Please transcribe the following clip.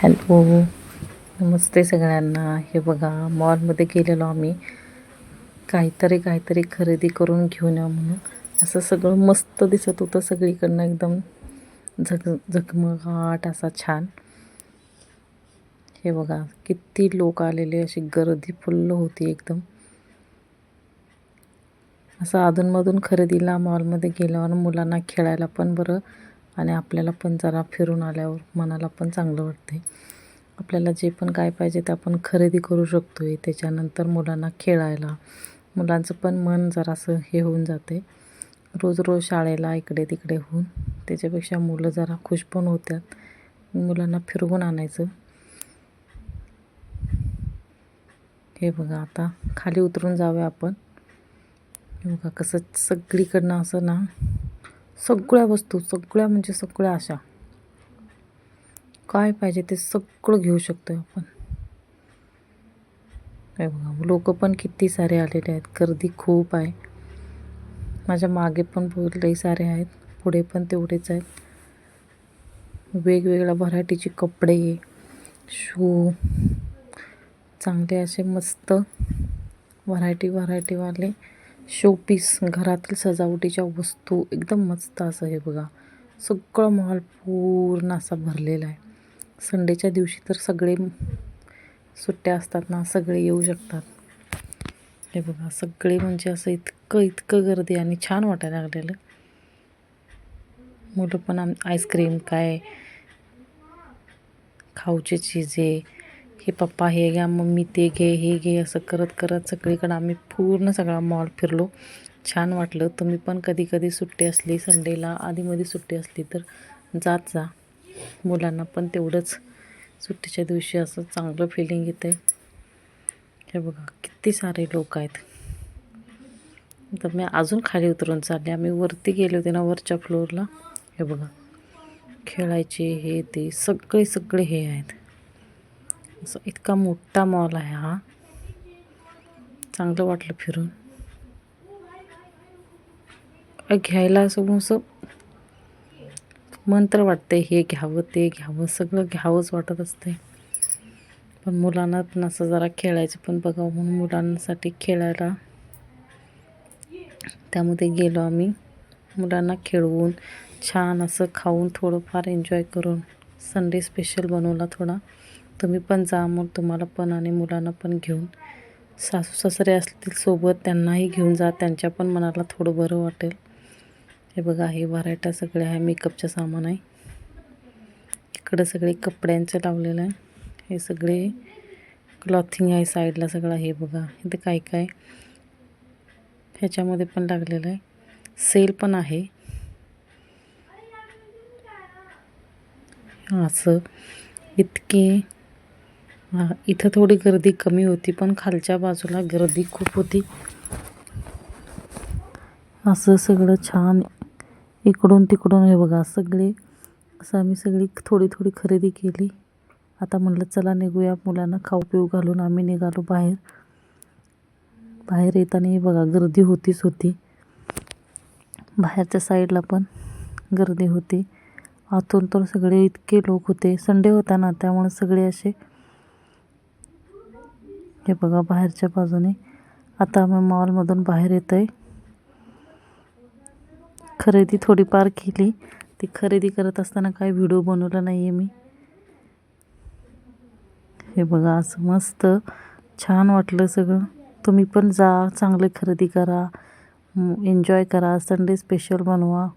Hello, नमस्ते सगळ्यांना. हे बघा, मॉलमध्ये गेलेलो आम्ही काहीतरी खरेदी करून घेऊन या म्हणून. असं सगळं मस्त दिसत होतं सगळीकडनं, एकदम झगमगाट असा छान. हे बघा, किती लोक आलेले, अशी गर्दी फुल्ल होती एकदम. असं अधूनमधून खरेदीला मॉलमध्ये गेल्यावर मुलांना खेळायला पण बरं आणि आपल्याला पण जरा फिरून आल्यावर मनाला पण चांगलं वाटते. आपल्याला जे पण काय पाहिजे ते आपण खरेदी करू शकतो आहे. त्याच्यानंतर मुलांना खेळायला, मुलांचं पण मन जरासं हे होऊन जाते. रोज रोज शाळेला इकडे तिकडे होऊन, त्याच्यापेक्षा मुलं जरा खुश पण होतात. मुलांना फिरवून आणायचं. हे बघा, आता खाली उतरून जाऊया आपण. हे बघा कसं सगळीकडनं असं ना, सगळ्या वस्तू, सगळ्या म्हणजे सगळ्या अशा काय पाहिजे ते सगळं घेऊ शकतो आपण. हे बघा, लोक पण किती सारे आलेले आहेत, गर्दी खूप आहे. माझ्या मागे पण लई सारे आहेत, पुढे पण तेवढेच आहेत. वेगवेगळ्या व्हरायटीचे कपडे, शू, चांगले असे मस्त व्हरायटीवाले शोपीस, घरातील सजावटीच्या वस्तू एकदम मस्त असं. हे बघा, सगळं मॉल पूर्ण असा भरलेला आहे. संडेच्या दिवशी तर सगळे सुट्ट्या असतात ना, सगळे येऊ शकतात. हे बघा, सगळे म्हणजे असं इतकं गर्दी आणि छान वाटायला लागलेलं. मुलं पण आईस्क्रीम, काय खाऊचे चीजे, हे पप्पा हे घ्या, मम्मी ते घे, हे घे, असं करत करत सगळीकडं आम्ही पूर्ण सगळा मॉल फिरलो. छान वाटलं. तुम्ही पण कधी सुट्टी असली, संडेला आधीमध्ये सुट्टी असली तर जात जा. मुलांना पण तेवढंच सुट्टीच्या दिवशी असं चांगलं फिलिंग येते. हे बघा, किती सारे लोक आहेत. तर मी अजून खाली उतरून चालले. आम्ही वरती गेले होते ना, वरच्या फ्लोअरला. हे बघा, खेळायचे हे ते सगळे हे आहेत. असं इतका मोठा मॉल आहे हा. चांगलं वाटलं फिरून. घ्यायला असं मन तर वाटतंय, हे घ्यावं ते घ्यावं, सगळं घ्यावंच वाटत असते. पण मुलांना पण असं जरा खेळायचं पण बघावं म्हणून मुलांसाठी खेळायला त्यामध्ये गेलो आम्ही. मुलांना खेळवून, छान असं खाऊन, थोडंफार एन्जॉय करून संडे स्पेशल बनवला थोडा. तुम्ही पण जा मग, तुम्हाला पण आणि मुलांना पण घेऊन. सासू सासरे असतील सोबत, त्यांनाही घेऊन जा, त्यांच्या पण मनाला थोडं बरं वाटेल. हे बघा, हे व्हरायट्या सगळ्या आहे, मेकअपचं सामान आहे. इकडं सगळे कपड्यांचं लावलेलं आहे. हे सगळे क्लॉथिंग आहे साईडला सगळं. हे बघा, इथे काय ह्याच्यामध्ये पण लागलेलं आहे. सेल पण आहे. असं इथं थोडी गर्दी कमी होती, पण खालच्या बाजूला गर्दी खूप होती. असं सगळं छान इकडून तिकडून. हे बघा, सगळे असं आम्ही सगळी थोडी खरेदी केली. आता म्हणलं चला निघूया. मुलांना खाऊ पिऊ घालून आम्ही निघालो बाहेर येताना. हे बघा, गर्दी होतीच होती. बाहेरच्या साईडला पण गर्दी होती. आतून तर सगळे इतके लोक होते. संडे होता ना, त्यामुळे सगळे असे. हे बघा, बाहेरच्या बाजूने. आता आम्ही मॉलमधून बाहेर येत आहे. खरेदी थोडीफार केली. ती खरेदी करत असताना काही व्हिडिओ बनवला नाही आहे मी. हे बघा, असं मस्त छान वाटलं सगळं. तुम्ही पण जा, चांगले खरेदी करा, एन्जॉय करा, संडे स्पेशल बनवा.